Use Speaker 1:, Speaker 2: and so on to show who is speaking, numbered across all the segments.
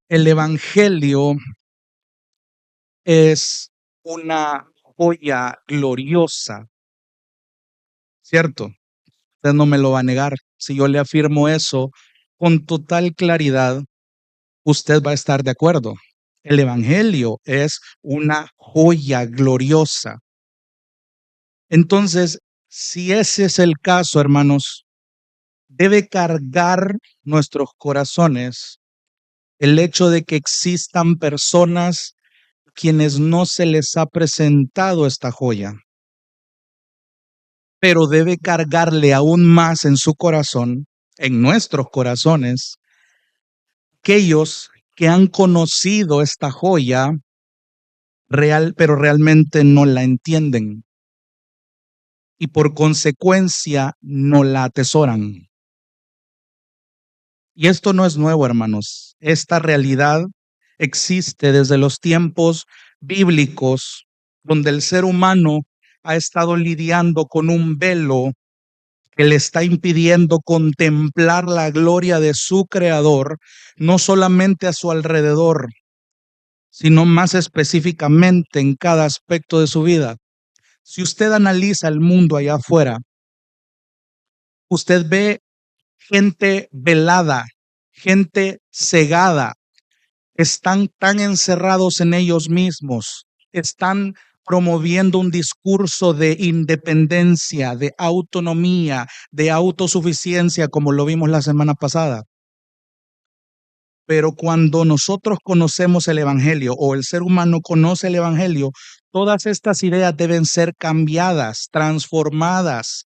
Speaker 1: El Evangelio es una joya gloriosa, ¿cierto? Usted no me lo va a negar. Si yo le afirmo eso con total claridad, usted va a estar de acuerdo. El Evangelio es una joya gloriosa. Entonces, si ese es el caso, hermanos, debe cargar nuestros corazones el hecho de que existan personas quienes no se les ha presentado esta joya, pero debe cargarle aún más en su corazón, en nuestros corazones, aquellos que han conocido esta joya real, pero realmente no la entienden y por consecuencia no la atesoran. Y esto no es nuevo, hermanos. Esta realidad existe desde los tiempos bíblicos, donde el ser humano ha estado lidiando con un velo que le está impidiendo contemplar la gloria de su Creador, no solamente a su alrededor, sino más específicamente en cada aspecto de su vida. Si usted analiza el mundo allá afuera, usted ve gente velada, gente cegada, están tan encerrados en ellos mismos, están promoviendo un discurso de independencia, de autonomía, de autosuficiencia, como lo vimos la semana pasada. Pero cuando nosotros conocemos el Evangelio o el ser humano conoce el Evangelio, todas estas ideas deben ser cambiadas, transformadas.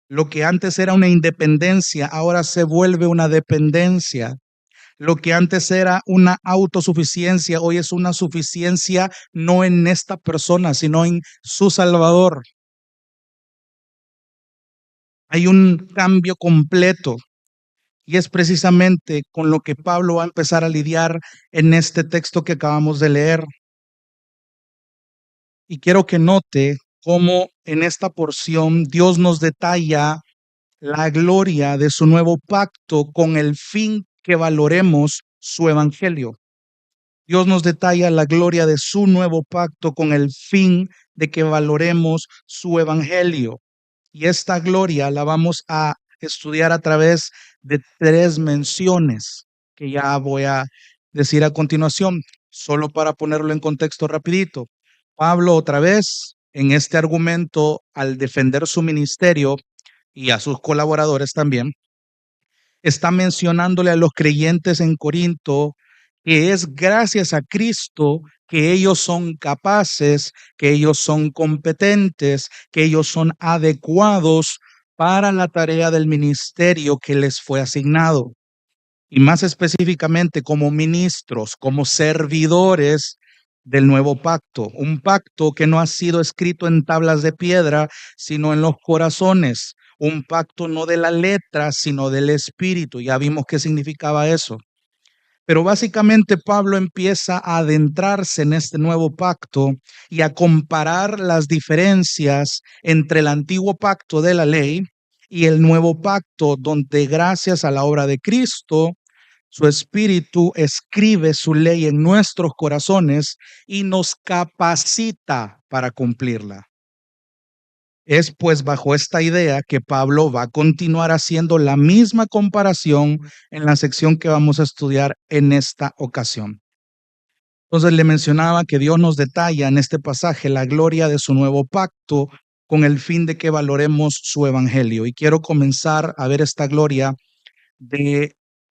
Speaker 1: Lo que antes era una independencia, ahora se vuelve una dependencia. Lo que antes era una autosuficiencia, hoy es una suficiencia no en esta persona, sino en su Salvador. Hay un cambio completo y es precisamente con lo que Pablo va a empezar a lidiar en este texto que acabamos de leer. Y quiero que note cómo en esta porción Dios nos detalla la gloria de su nuevo pacto con el fin que valoremos su evangelio. Dios nos detalla la gloria de su nuevo pacto con el fin de que valoremos su evangelio. Y esta gloria la vamos a estudiar a través de tres menciones que ya voy a decir a continuación, solo para ponerlo en contexto rapidito. Pablo otra vez en este argumento al defender su ministerio y a sus colaboradores también, está mencionándole a los creyentes en Corinto que es gracias a Cristo que ellos son capaces, que ellos son competentes, que ellos son adecuados para la tarea del ministerio que les fue asignado. Y más específicamente como ministros, como servidores del nuevo pacto, un pacto que no ha sido escrito en tablas de piedra, sino en los corazones, un pacto no de la letra, sino del espíritu. Ya vimos qué significaba eso. Pero básicamente Pablo empieza a adentrarse en este nuevo pacto y a comparar las diferencias entre el antiguo pacto de la ley y el nuevo pacto, donde gracias a la obra de Cristo, su espíritu escribe su ley en nuestros corazones y nos capacita para cumplirla. Es pues bajo esta idea que Pablo va a continuar haciendo la misma comparación en la sección que vamos a estudiar en esta ocasión. Entonces le mencionaba que Dios nos detalla en este pasaje la gloria de su nuevo pacto con el fin de que valoremos su evangelio. Y quiero comenzar a ver esta gloria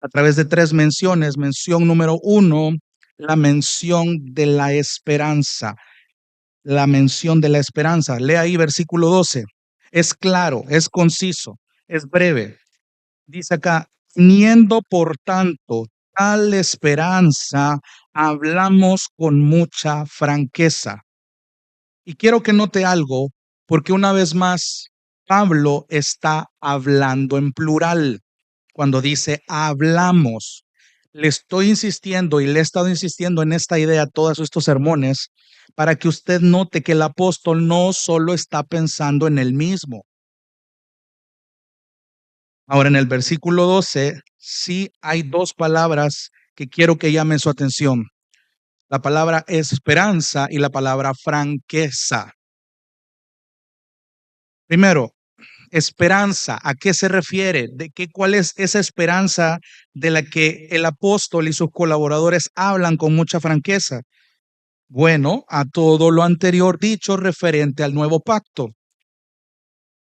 Speaker 1: a través de tres menciones. Mención número uno, la mención de la esperanza. La mención de la esperanza. Lea ahí versículo 12. Es claro, es conciso, es breve. Dice acá, teniendo por tanto tal esperanza, hablamos con mucha franqueza. Y quiero que note algo, porque una vez más, Pablo está hablando en plural. Cuando dice hablamos, le estoy insistiendo y le he estado insistiendo en esta idea todos estos sermones para que usted note que el apóstol no solo está pensando en él mismo. Ahora en el versículo 12, sí hay dos palabras que quiero que llame su atención. La palabra esperanza y la palabra franqueza. Primero, esperanza, ¿a qué se refiere? ¿Cuál es esa esperanza de la que el apóstol y sus colaboradores hablan con mucha franqueza? Bueno, a todo lo anterior dicho referente al nuevo pacto.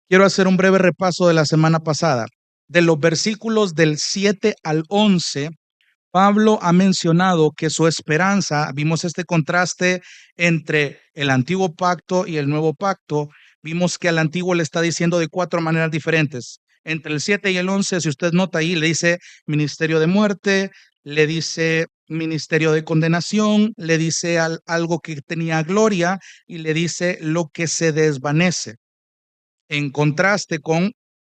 Speaker 1: Quiero hacer un breve repaso de la semana pasada. De los versículos del 7 al 11, Pablo ha mencionado que su esperanza, vimos este contraste entre el antiguo pacto y el nuevo pacto, vimos que al antiguo le está diciendo de 4 maneras diferentes. Entre el 7 y el 11, si usted nota ahí, le dice ministerio de muerte, le dice ministerio de condenación, le dice algo que tenía gloria y le dice lo que se desvanece. En contraste con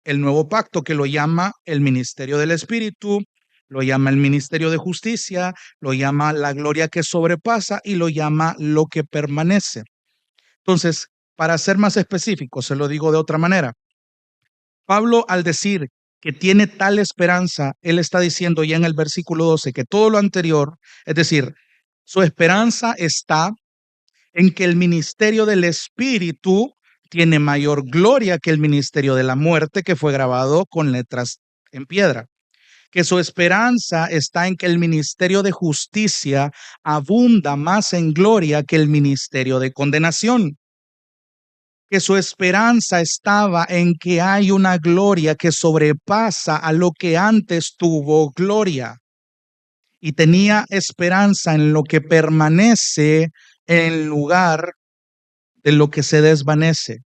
Speaker 1: el nuevo pacto que lo llama el ministerio del Espíritu, lo llama el ministerio de justicia, lo llama la gloria que sobrepasa y lo llama lo que permanece. Entonces, para ser más específico, se lo digo de otra manera. Pablo, al decir que tiene tal esperanza, él está diciendo ya en el versículo 12 que todo lo anterior, es decir, su esperanza está en que el ministerio del Espíritu tiene mayor gloria que el ministerio de la muerte, que fue grabado con letras en piedra. Que su esperanza está en que el ministerio de justicia abunda más en gloria que el ministerio de condenación. Que su esperanza estaba en que hay una gloria que sobrepasa a lo que antes tuvo gloria. Y tenía esperanza en lo que permanece en lugar de lo que se desvanece.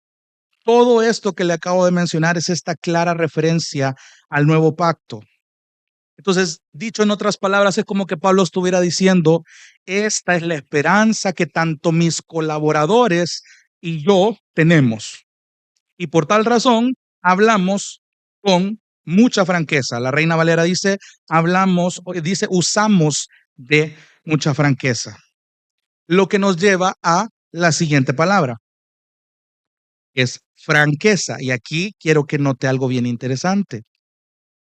Speaker 1: Todo esto que le acabo de mencionar es esta clara referencia al nuevo pacto. Entonces, dicho en otras palabras, es como que Pablo estuviera diciendo, esta es la esperanza que tanto mis colaboradores y yo tenemos. Y por tal razón, hablamos con mucha franqueza. La Reina Valera dice, usamos de mucha franqueza. Lo que nos lleva a la siguiente palabra, es franqueza. Y aquí quiero que note algo bien interesante,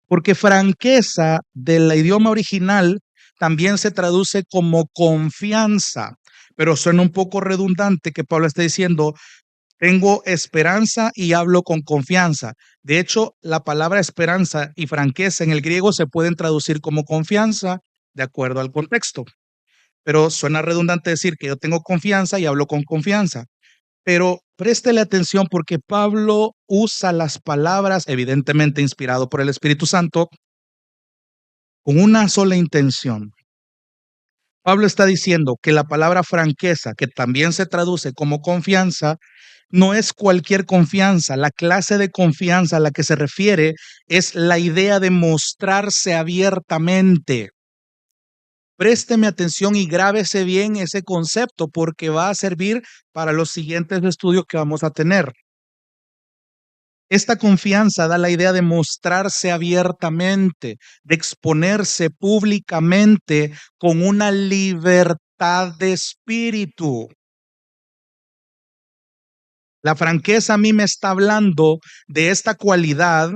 Speaker 1: porque franqueza del idioma original también se traduce como confianza, pero suena un poco redundante que Pablo esté diciendo, tengo esperanza y hablo con confianza. De hecho, la palabra esperanza y franqueza en el griego se pueden traducir como confianza de acuerdo al contexto, pero suena redundante decir que yo tengo confianza y hablo con confianza. Pero préstele atención porque Pablo usa las palabras, evidentemente inspirado por el Espíritu Santo, con una sola intención. Pablo está diciendo que la palabra franqueza, que también se traduce como confianza, no es cualquier confianza. La clase de confianza a la que se refiere es la idea de mostrarse abiertamente. Présteme atención y grábese bien ese concepto porque va a servir para los siguientes estudios que vamos a tener. Esta confianza da la idea de mostrarse abiertamente, de exponerse públicamente con una libertad de espíritu. La franqueza a mí me está hablando de esta cualidad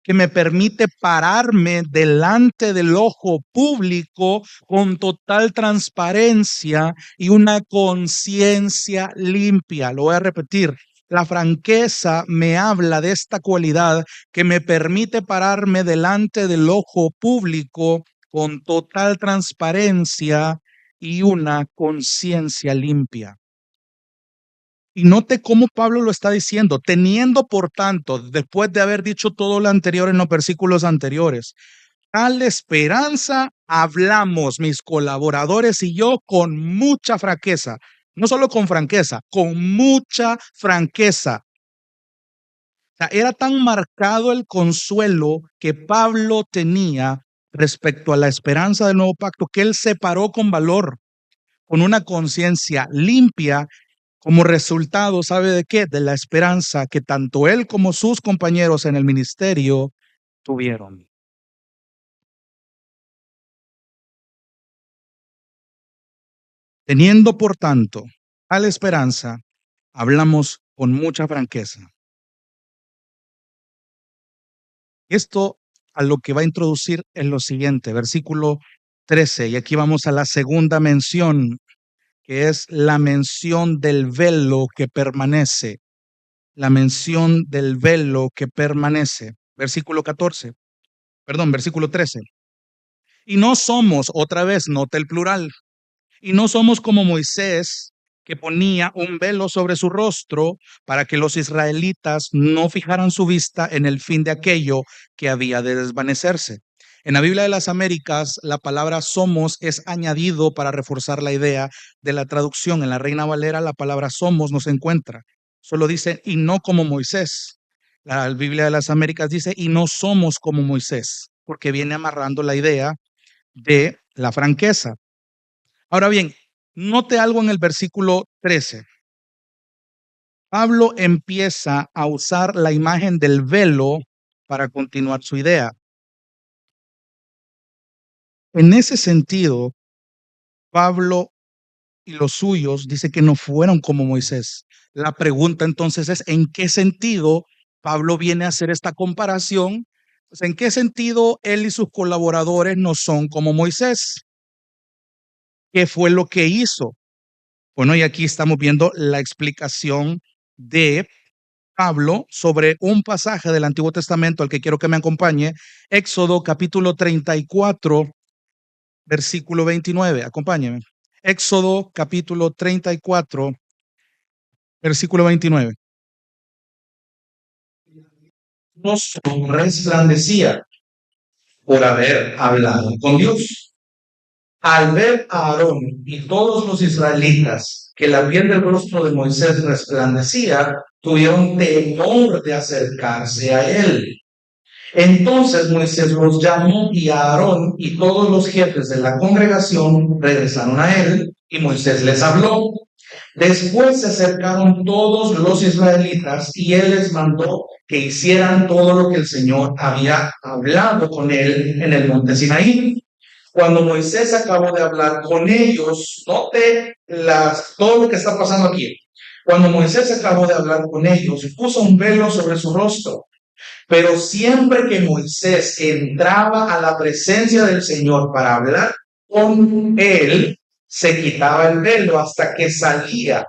Speaker 1: que me permite pararme delante del ojo público con total transparencia y una conciencia limpia. Lo voy a repetir. La franqueza me habla de esta cualidad que me permite pararme delante del ojo público con total transparencia y una conciencia limpia. Y note cómo Pablo lo está diciendo, teniendo por tanto, después de haber dicho todo lo anterior en los versículos anteriores, tal esperanza hablamos mis colaboradores y yo con mucha franqueza, no solo con franqueza, con mucha franqueza. O sea, era tan marcado el consuelo que Pablo tenía respecto a la esperanza del nuevo pacto que él se paró con valor, con una conciencia limpia. Como resultado, ¿sabe de qué? De la esperanza que tanto él como sus compañeros en el ministerio tuvieron. Teniendo, por tanto, tal esperanza, hablamos con mucha franqueza. Esto a lo que va a introducir es lo siguiente, versículo 13, y aquí vamos a la segunda mención, que es la mención del velo que permanece. La mención del velo que permanece. Versículo 14, perdón, versículo 13. Y no somos, otra vez, nota el plural, y no somos como Moisés, que ponía un velo sobre su rostro para que los israelitas no fijaran su vista en el fin de aquello que había de desvanecerse. En la Biblia de las Américas, la palabra somos es añadido para reforzar la idea de la traducción. En la Reina Valera, la palabra somos no se encuentra. Solo dice, y no como Moisés. La Biblia de las Américas dice, y no somos como Moisés, porque viene amarrando la idea de la franqueza. Ahora bien, note algo en el versículo 13. Pablo empieza a usar la imagen del velo para continuar su idea. En ese sentido, Pablo y los suyos dice que no fueron como Moisés. La pregunta entonces es, ¿en qué sentido Pablo viene a hacer esta comparación? Pues, ¿en qué sentido él y sus colaboradores no son como Moisés? ¿Qué fue lo que hizo? Bueno, y aquí estamos viendo la explicación de Pablo sobre un pasaje del Antiguo Testamento al que quiero que me acompañe, Éxodo capítulo 34, versículo 29. Acompáñeme. Éxodo capítulo 34, versículo 29. Rostro resplandecía por haber hablado con Dios. Al ver a Aarón y todos los israelitas que la piel del rostro de Moisés resplandecía, tuvieron temor de acercarse a él. Entonces Moisés los llamó y a Aarón y todos los jefes de la congregación regresaron a él y Moisés les habló. Después se acercaron todos los israelitas y él les mandó que hicieran todo lo que el Señor había hablado con él en el monte Sinaí. Cuando Moisés acabó de hablar con ellos, note todo lo que está pasando aquí. Cuando Moisés acabó de hablar con ellos, puso un velo sobre su rostro. Pero siempre que Moisés entraba a la presencia del Señor para hablar con él, se quitaba el velo hasta que salía.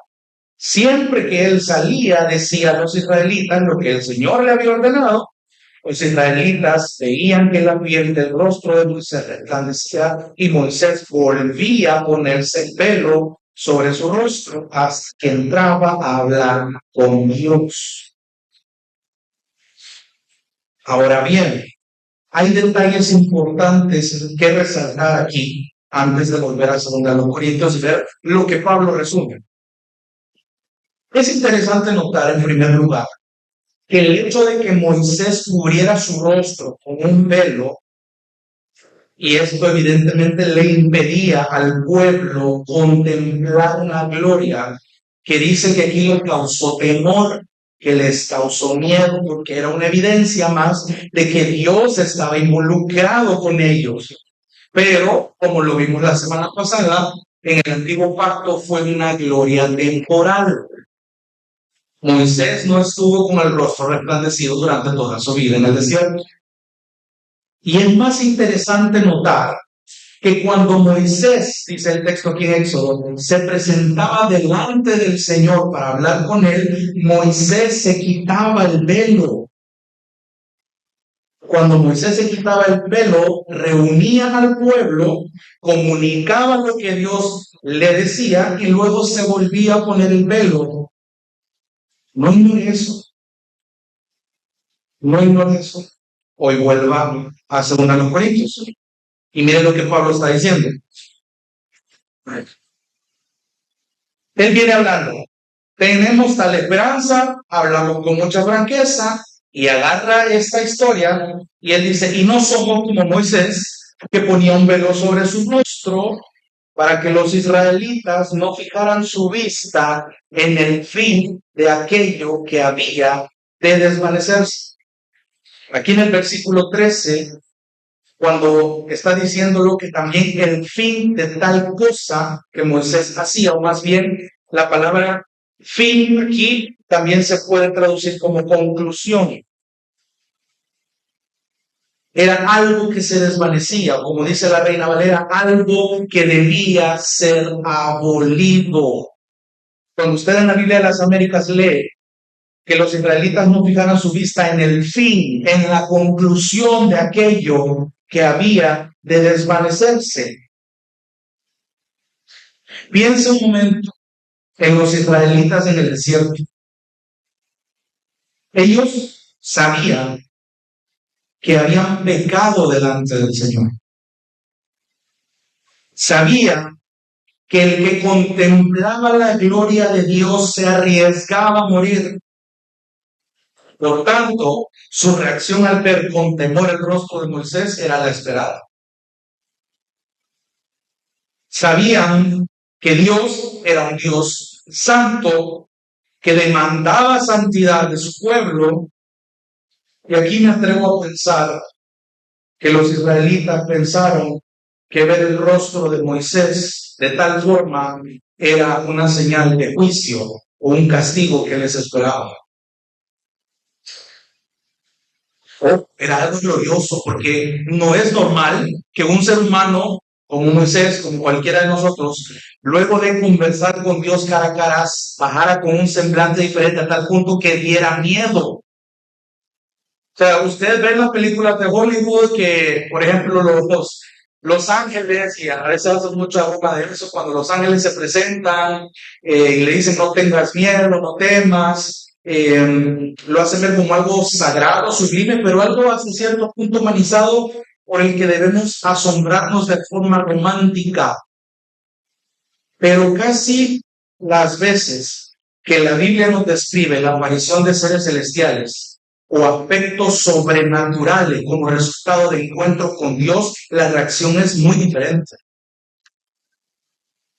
Speaker 1: Siempre que él salía, decía a los israelitas lo que el Señor le había ordenado. Los israelitas veían que la piel del rostro de Moisés resplandecía y Moisés volvía a ponerse el velo sobre su rostro hasta que entraba a hablar con Dios. Ahora bien, hay detalles importantes que resaltar aquí antes de volver a 2 Corintios y ver lo que Pablo resume. Es interesante notar en primer lugar que el hecho de que Moisés cubriera su rostro con un velo, y esto evidentemente le impedía al pueblo contemplar una gloria que dice que aquí le causó temor, que les causó miedo, porque era una evidencia más de que Dios estaba involucrado con ellos. Pero, como lo vimos la semana pasada, en el antiguo pacto fue una gloria temporal. Moisés no estuvo con el rostro resplandecido durante toda su vida en el desierto. Y es más interesante notar que cuando Moisés, dice el texto aquí en Éxodo, se presentaba delante del Señor para hablar con él, Moisés se quitaba el velo. Cuando Moisés se quitaba el velo, reunía al pueblo, comunicaba lo que Dios le decía y luego se volvía a poner el velo. No ignore eso. No ignore eso. Hoy vuelva a 2 Corintios. Y miren lo que Pablo está diciendo. Él viene hablando. Tenemos tal esperanza, hablamos con mucha franqueza y agarra esta historia y él dice, y no somos como Moisés, que ponía un velo sobre su rostro para que los israelitas no fijaran su vista en el fin de aquello que había de desvanecerse. Aquí en el versículo 13, cuando está diciéndolo que también el fin de tal cosa que Moisés hacía, o más bien la palabra fin aquí también se puede traducir como conclusión. era algo que se desvanecía, como dice la Reina Valera, algo que debía ser abolido. Cuando usted en la Biblia de las Américas lee que los israelitas no fijaran su vista en el fin, en la conclusión de aquello que había de desvanecerse. Piensa un momento en los israelitas en el desierto. Ellos sabían que habían pecado delante del Señor. Sabían que el que contemplaba la gloria de Dios se arriesgaba a morir. Por tanto, su reacción al ver con temor el rostro de Moisés era la esperada. Sabían que Dios era un Dios santo, que demandaba santidad de su pueblo. Y aquí me atrevo a pensar que los israelitas pensaron que ver el rostro de Moisés de tal forma era una señal de juicio o un castigo que les esperaba. Era algo glorioso, porque no es normal que un ser humano como Moisés, como cualquiera de nosotros, luego de conversar con Dios cara a cara, bajara con un semblante diferente a tal punto que diera miedo. O sea, usted ve en las películas de Hollywood que, por ejemplo, los ángeles, y a veces hacen mucha broma de eso, cuando los ángeles se presentan y le dicen no tengas miedo, no temas, lo hacen ver como algo sagrado, sublime, pero algo hasta cierto punto humanizado por el que debemos asombrarnos de forma romántica. Pero casi las veces que la Biblia nos describe la aparición de seres celestiales o aspectos sobrenaturales como resultado de encuentro con Dios, la reacción es muy diferente.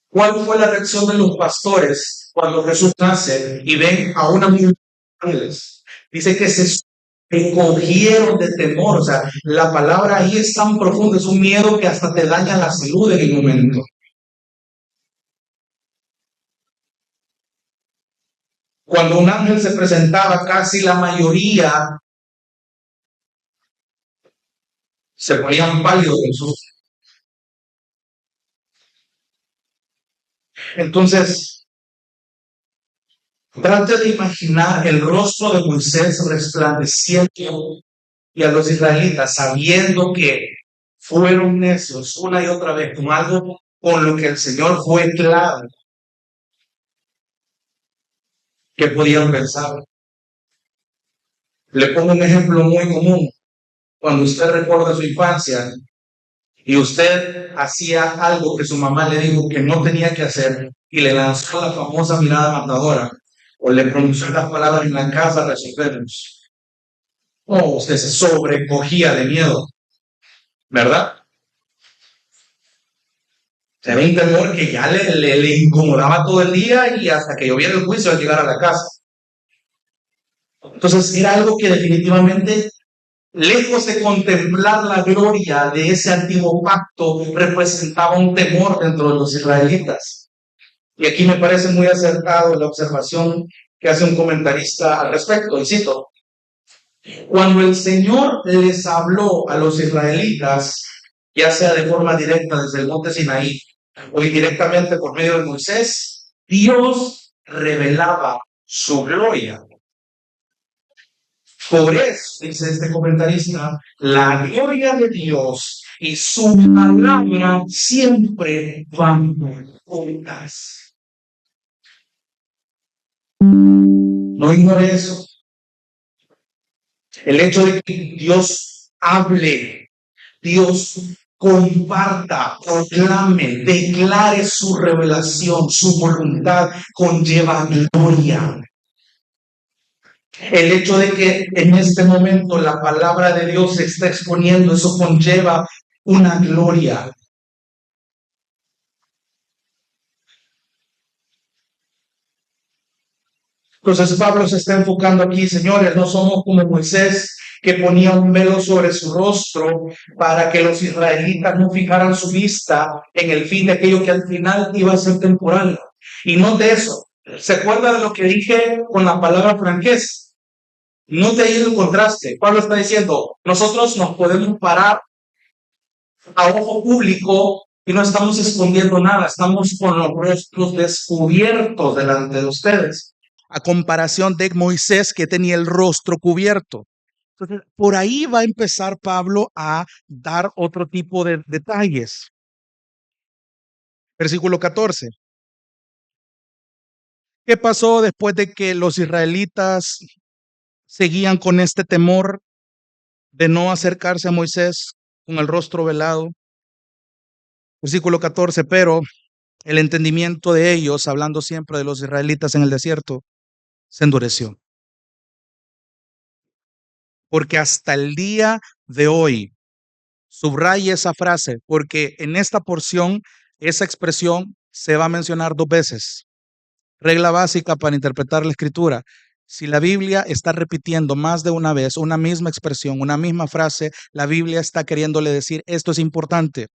Speaker 1: ¿Cuál fue la reacción de los pastores cuando Jesús nace y ven a una multitud de ángeles? Dice que se cogieron de temor. O sea, la palabra ahí es tan profunda, es un miedo que hasta te daña la salud en el momento. Cuando un ángel se presentaba, casi la mayoría se ponían pálidos en sus. Entonces, trate de imaginar el rostro de Moisés resplandeciendo y a los israelitas sabiendo que fueron necios una y otra vez con algo con lo que el Señor fue claro que podían pensar. Le pongo un ejemplo muy común. Cuando usted recuerda su infancia y usted hacía algo que su mamá le dijo que no tenía que hacer y le lanzó la famosa mirada matadora o le pronunció las palabras en la casa, resolvernos. Oh, usted se sobrecogía de miedo, ¿verdad? Era un temor que ya le incomodaba todo el día y hasta que lloviera el juicio al llegar a la casa. Entonces era algo que definitivamente, lejos de contemplar la gloria de ese antiguo pacto, representaba un temor dentro de los israelitas. Y aquí me parece muy acertado la observación que hace un comentarista al respecto, y cito: cuando el Señor les habló a los israelitas, ya sea de forma directa desde el monte Sinaí o indirectamente por medio de Moisés, Dios revelaba su gloria. Por eso, dice este comentarista, la gloria de Dios y su palabra siempre van juntas. No ignore eso. El hecho de que Dios hable, Dios comparta, proclame, declare su revelación, su voluntad, conlleva gloria. El hecho de que en este momento la palabra de Dios se está exponiendo, eso conlleva una gloria. Entonces Pablo se está enfocando aquí, señores, no somos como Moisés, que ponía un velo sobre su rostro para que los israelitas no fijaran su vista en el fin de aquello que al final iba a ser temporal. Y no de eso. ¿Se acuerda de lo que dije con la palabra franqueza? No te ha ido el contraste. Pablo está diciendo, nosotros nos podemos parar a ojo público y no estamos escondiendo nada, estamos con los rostros descubiertos delante de ustedes. A comparación de Moisés, que tenía el rostro cubierto. Entonces, por ahí va a empezar Pablo a dar otro tipo de detalles. Versículo 14. ¿Qué pasó después de que los israelitas seguían con este temor de no acercarse a Moisés con el rostro velado? Versículo 14, pero el entendimiento de ellos, hablando siempre de los israelitas en el desierto, se endureció. Porque hasta el día de hoy, subraya esa frase, porque en esta porción, esa expresión se va a mencionar 2 veces. Regla básica para interpretar la escritura. Si la Biblia está repitiendo más de una vez una misma expresión, una misma frase, la Biblia está queriéndole decir, esto es importante.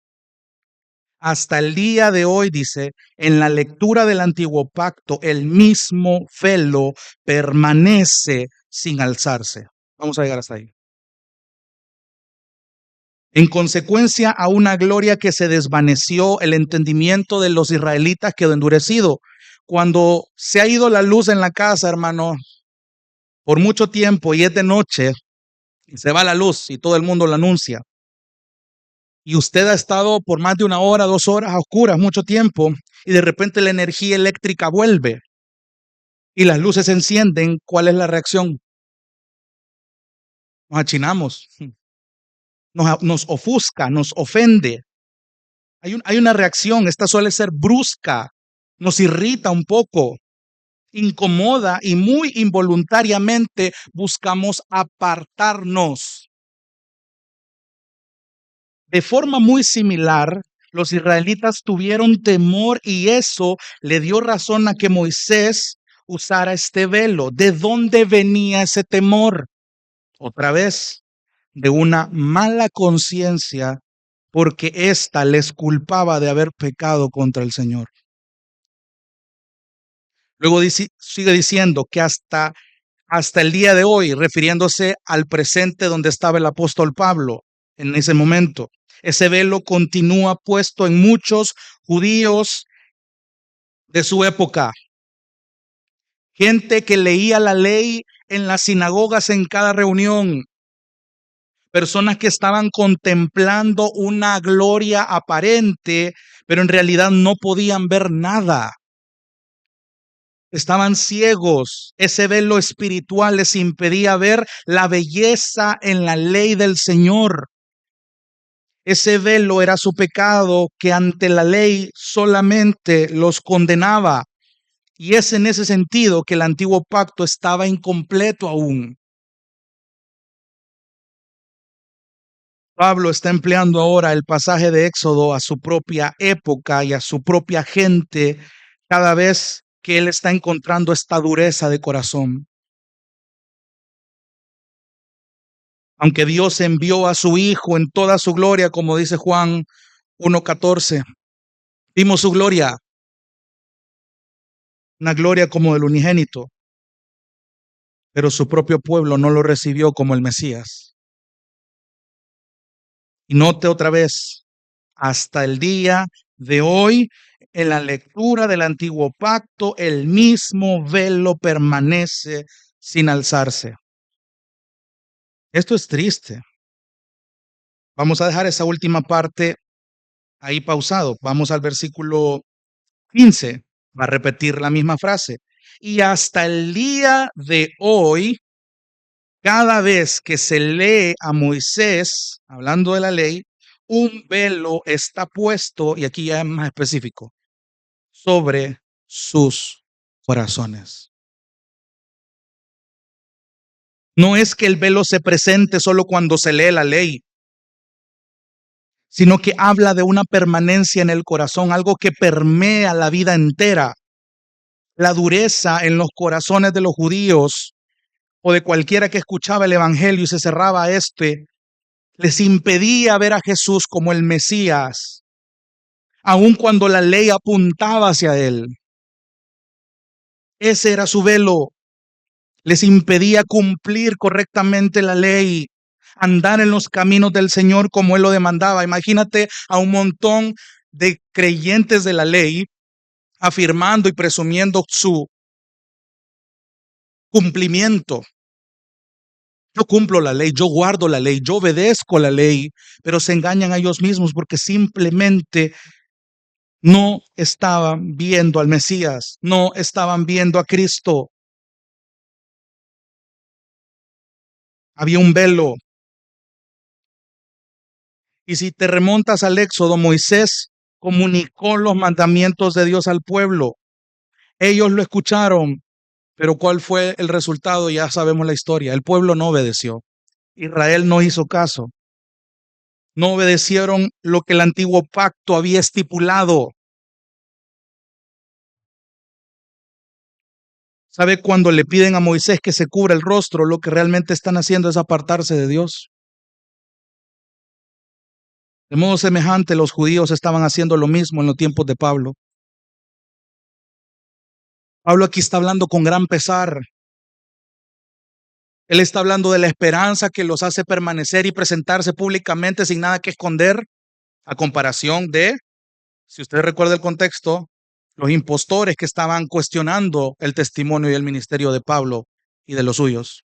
Speaker 1: Hasta el día de hoy, dice, en la lectura del antiguo pacto, el mismo velo permanece sin alzarse. Vamos a llegar hasta ahí. En consecuencia a una gloria que se desvaneció, el entendimiento de los israelitas quedó endurecido. Cuando se ha ido la luz en la casa, hermano, por mucho tiempo y es de noche, y se va la luz y todo el mundo lo anuncia, y usted ha estado por más de 1 hora, 2 horas a oscuras, mucho tiempo, y de repente la energía eléctrica vuelve y las luces se encienden, ¿cuál es la reacción? Nos achinamos, nos ofusca, nos ofende. Hay una reacción, esta suele ser brusca, nos irrita un poco, incomoda y muy involuntariamente buscamos apartarnos. De forma muy similar, los israelitas tuvieron temor y eso le dio razón a que Moisés usara este velo. ¿De dónde venía ese temor? Otra vez, de una mala conciencia porque ésta les culpaba de haber pecado contra el Señor. Luego sigue diciendo que hasta el día de hoy, refiriéndose al presente donde estaba el apóstol Pablo en ese momento, ese velo continúa puesto en muchos judíos de su época. Gente que leía la ley en las sinagogas en cada reunión. Personas que estaban contemplando una gloria aparente, pero en realidad no podían ver nada. Estaban ciegos. Ese velo espiritual les impedía ver la belleza en la ley del Señor. Ese velo era su pecado que ante la ley solamente los condenaba. Y es en ese sentido que el antiguo pacto estaba incompleto aún. Pablo está empleando ahora el pasaje de Éxodo a su propia época y a su propia gente cada vez que él está encontrando esta dureza de corazón. Aunque Dios envió a su Hijo en toda su gloria, como dice Juan 1:14, vimos su gloria, una gloria como del unigénito, pero su propio pueblo no lo recibió como el Mesías. Y note otra vez, hasta el día de hoy, en la lectura del antiguo pacto, el mismo velo permanece sin alzarse. Esto es triste. Vamos a dejar esa última parte ahí pausado. Vamos al versículo 15. Va a repetir la misma frase. Y hasta el día de hoy, cada vez que se lee a Moisés, hablando de la ley, un velo está puesto, y aquí ya es más específico, sobre sus corazones. No es que el velo se presente solo cuando se lee la ley, sino que habla de una permanencia en el corazón, algo que permea la vida entera. La dureza en los corazones de los judíos o de cualquiera que escuchaba el evangelio y se cerraba a les impedía ver a Jesús como el Mesías, aun cuando la ley apuntaba hacia él. Ese era su velo. les impedía cumplir correctamente la ley, andar en los caminos del Señor como Él lo demandaba. Imagínate a un montón de creyentes de la ley afirmando y presumiendo su cumplimiento. Yo cumplo la ley, yo guardo la ley, yo obedezco la ley, pero se engañan a ellos mismos porque simplemente no estaban viendo al Mesías, no estaban viendo a Cristo. Había un velo. Y si te remontas al Éxodo, Moisés comunicó los mandamientos de Dios al pueblo. Ellos lo escucharon, pero ¿cuál fue el resultado? Ya sabemos la historia. El pueblo no obedeció. Israel no hizo caso. No obedecieron lo que el antiguo pacto había estipulado. ¿Sabe? Cuando le piden a Moisés que se cubra el rostro, lo que realmente están haciendo es apartarse de Dios. De modo semejante, los judíos estaban haciendo lo mismo en los tiempos de Pablo. Pablo aquí está hablando con gran pesar. Él está hablando de la esperanza que los hace permanecer y presentarse públicamente sin nada que esconder, a comparación de, si usted recuerda el contexto, los impostores que estaban cuestionando el testimonio y el ministerio de Pablo y de los suyos.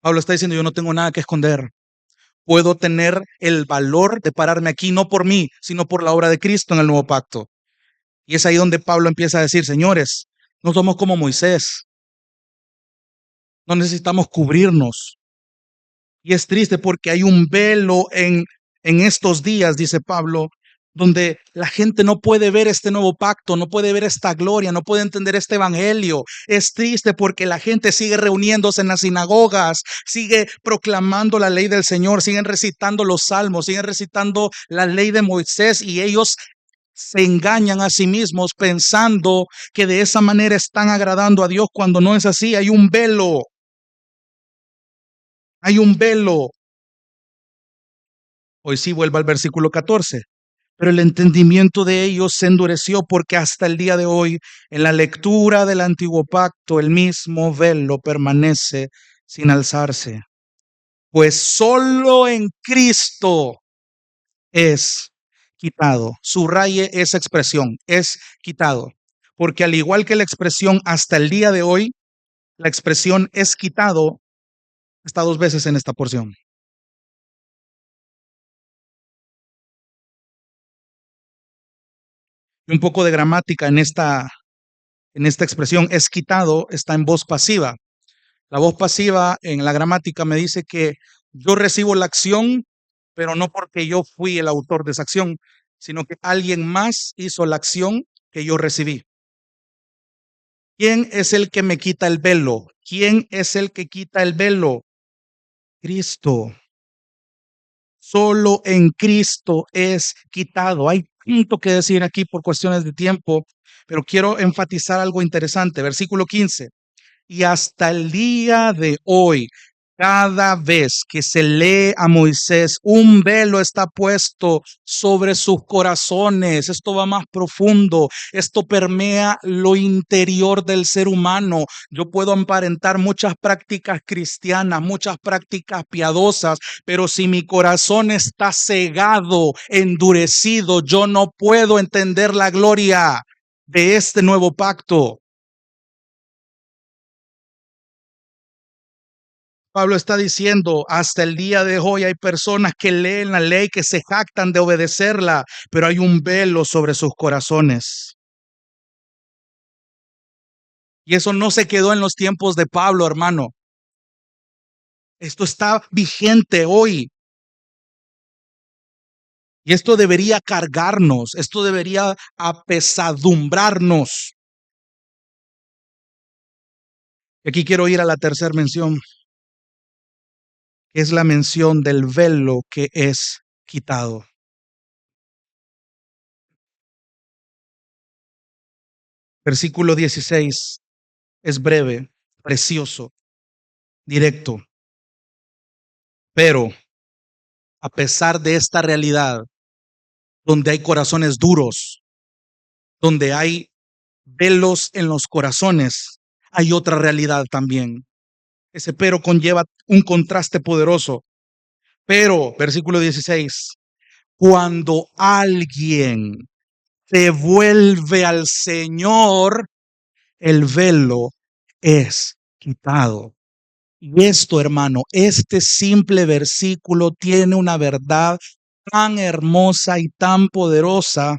Speaker 1: Pablo está diciendo, yo no tengo nada que esconder. Puedo tener el valor de pararme aquí, no por mí, sino por la obra de Cristo en el nuevo pacto. Y es ahí donde Pablo empieza a decir, señores, no somos como Moisés, no necesitamos cubrirnos. Y es triste porque hay un velo en estos días, dice Pablo, donde la gente no puede ver este nuevo pacto, no puede ver esta gloria, no puede entender este evangelio. Es triste porque la gente sigue reuniéndose en las sinagogas, sigue proclamando la ley del Señor, siguen recitando los salmos, siguen recitando la ley de Moisés y ellos se engañan a sí mismos pensando que de esa manera están agradando a Dios cuando no es así. Hay un velo, hay un velo. Hoy sí vuelvo al versículo 14. Pero el entendimiento de ellos se endureció porque hasta el día de hoy, en la lectura del antiguo pacto, el mismo velo permanece sin alzarse. Pues solo en Cristo es quitado. Subraye esa expresión, es quitado. Porque al igual que la expresión hasta el día de hoy, la expresión es quitado está dos veces en esta porción. Y un poco de gramática en esta expresión, es quitado, está en voz pasiva. La voz pasiva en la gramática me dice que yo recibo la acción, pero no porque yo fui el autor de esa acción, sino que alguien más hizo la acción que yo recibí. ¿Quién es el que me quita el velo? ¿Quién es el que quita el velo? Cristo. Solo en Cristo es quitado. Hay tanto que decir aquí por cuestiones de tiempo, pero quiero enfatizar algo interesante. Versículo 15. Y hasta el día de hoy, cada vez que se lee a Moisés, un velo está puesto sobre sus corazones. Esto va más profundo. Esto permea lo interior del ser humano. Yo puedo emparentar muchas prácticas cristianas, muchas prácticas piadosas, pero si mi corazón está cegado, endurecido, yo no puedo entender la gloria de este nuevo pacto. Pablo está diciendo, hasta el día de hoy hay personas que leen la ley, que se jactan de obedecerla, pero hay un velo sobre sus corazones. Y eso no se quedó en los tiempos de Pablo, hermano. Esto está vigente hoy. Y esto debería cargarnos, esto debería apesadumbrarnos. Y aquí quiero ir a la tercera mención, que es la mención del velo que es quitado. Versículo 16 es breve, precioso, directo, pero a pesar de esta realidad, donde hay corazones duros, donde hay velos en los corazones, hay otra realidad también. Ese pero conlleva un contraste poderoso. Pero, versículo 16, cuando alguien se vuelve al Señor, el velo es quitado. Y esto, hermano, este simple versículo tiene una verdad tan hermosa y tan poderosa.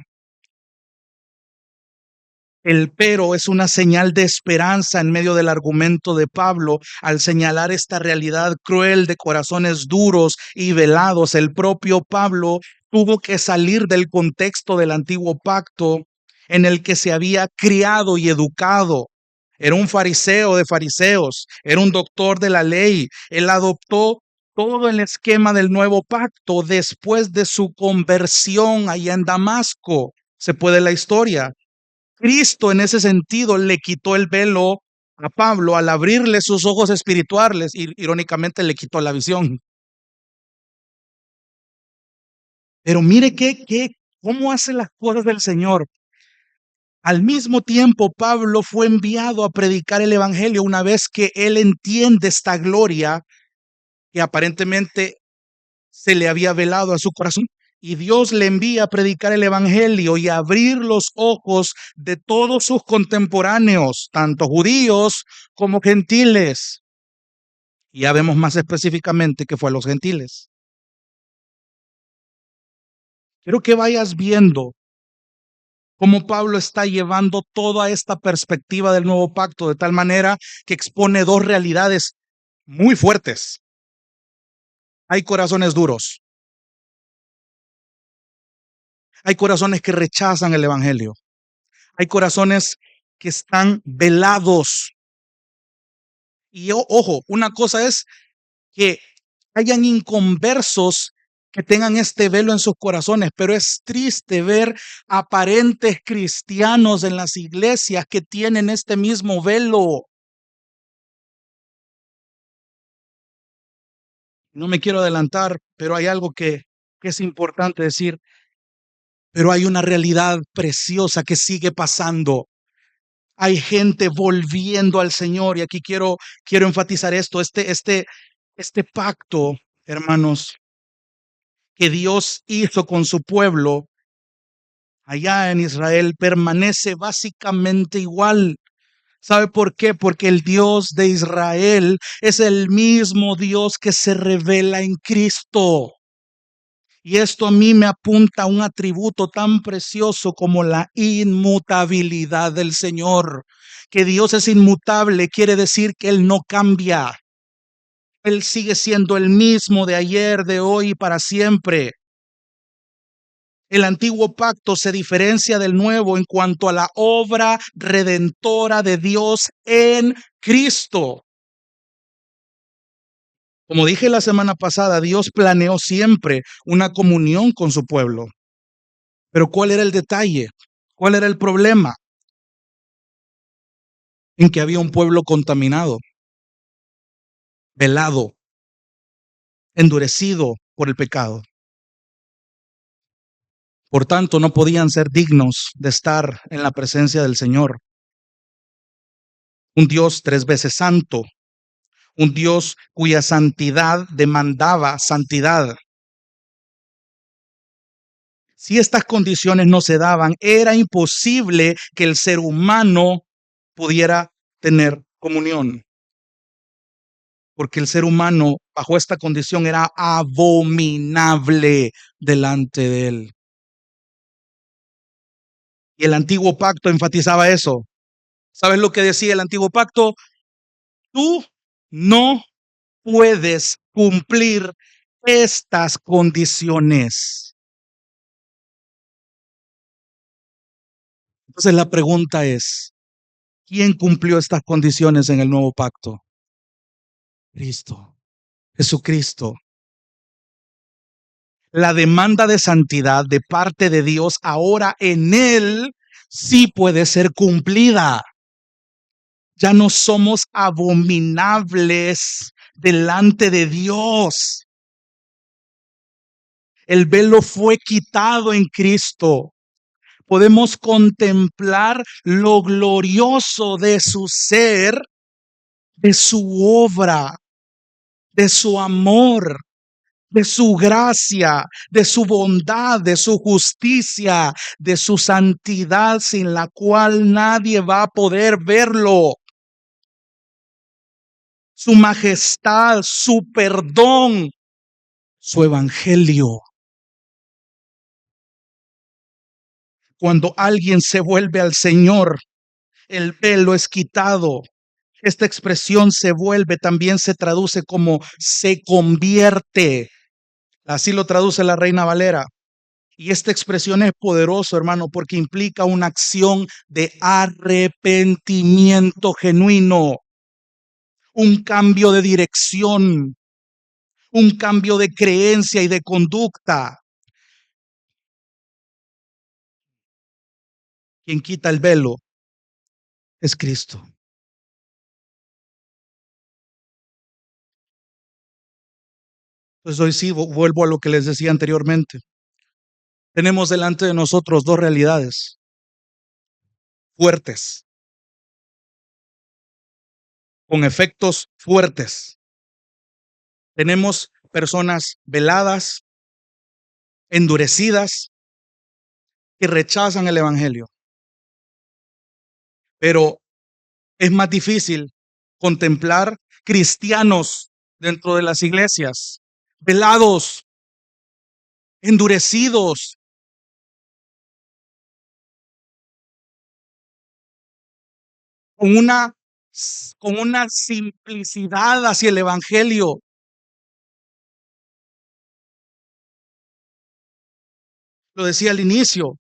Speaker 1: El pero es una señal de esperanza en medio del argumento de Pablo al señalar esta realidad cruel de corazones duros y velados. El propio Pablo tuvo que salir del contexto del antiguo pacto en el que se había criado y educado. Era un fariseo de fariseos, era un doctor de la ley. Él adoptó todo el esquema del nuevo pacto después de su conversión allá en Damasco. Se puede la historia. Cristo en ese sentido le quitó el velo a Pablo al abrirle sus ojos espirituales y irónicamente le quitó la visión. Pero mire cómo hace las cosas del Señor. Al mismo tiempo, Pablo fue enviado a predicar el evangelio una vez que él entiende esta gloria que aparentemente se le había velado a su corazón. Y Dios le envía a predicar el evangelio y a abrir los ojos de todos sus contemporáneos, tanto judíos como gentiles. Y ya vemos más específicamente que fue a los gentiles. Quiero que vayas viendo cómo Pablo está llevando toda esta perspectiva del nuevo pacto de tal manera que expone dos realidades muy fuertes. Hay corazones duros, hay corazones que rechazan el evangelio, hay corazones que están velados. Y ojo, una cosa es que hayan inconversos que tengan este velo en sus corazones, pero es triste ver aparentes cristianos en las iglesias que tienen este mismo velo. No me quiero adelantar, pero hay algo que es importante decir, pero hay una realidad preciosa que sigue pasando. Hay gente volviendo al Señor y aquí quiero enfatizar esto, este pacto, hermanos, que Dios hizo con su pueblo allá en Israel permanece básicamente igual. ¿Sabe por qué? Porque el Dios de Israel es el mismo Dios que se revela en Cristo. Y esto a mí me apunta a un atributo tan precioso como la inmutabilidad del Señor. Que Dios es inmutable quiere decir que Él no cambia. Él sigue siendo el mismo de ayer, de hoy y para siempre. El antiguo pacto se diferencia del nuevo en cuanto a la obra redentora de Dios en Cristo. Como dije la semana pasada, Dios planeó siempre una comunión con su pueblo. Pero ¿cuál era el detalle? ¿Cuál era el problema? En que había un pueblo contaminado, velado, endurecido por el pecado. Por tanto, no podían ser dignos de estar en la presencia del Señor. Un Dios tres veces santo, un Dios cuya santidad demandaba santidad. Si estas condiciones no se daban, era imposible que el ser humano pudiera tener comunión, porque el ser humano bajo esta condición era abominable delante de él. Y el antiguo pacto enfatizaba eso. ¿Sabes lo que decía el antiguo pacto? Tú no puedes cumplir estas condiciones. Entonces la pregunta es, ¿quién cumplió estas condiciones en el nuevo pacto? Cristo, Jesucristo. La demanda de santidad de parte de Dios ahora en Él sí puede ser cumplida. Ya no somos abominables delante de Dios. El velo fue quitado en Cristo. Podemos contemplar lo glorioso de su ser de su obra, de su amor, de su gracia, de su bondad, de su justicia, de su santidad sin la cual nadie va a poder verlo, su majestad, su perdón, su evangelio. Cuando alguien se vuelve al Señor, el velo es quitado. Esta expresión se vuelve, también se traduce como se convierte. Así lo traduce la Reina Valera. Y esta expresión es poderoso, hermano, porque implica una acción de arrepentimiento genuino, un cambio de dirección, un cambio de creencia y de conducta. Quien quita el velo es Cristo. Entonces hoy sí vuelvo a lo que les decía anteriormente. Tenemos delante de nosotros dos realidades fuertes, con efectos fuertes. Tenemos personas veladas, endurecidas, que rechazan el Evangelio. Pero es más difícil contemplar cristianos dentro de las iglesias, velados, endurecidos, con una, con una simplicidad hacia el Evangelio. Lo decía al inicio.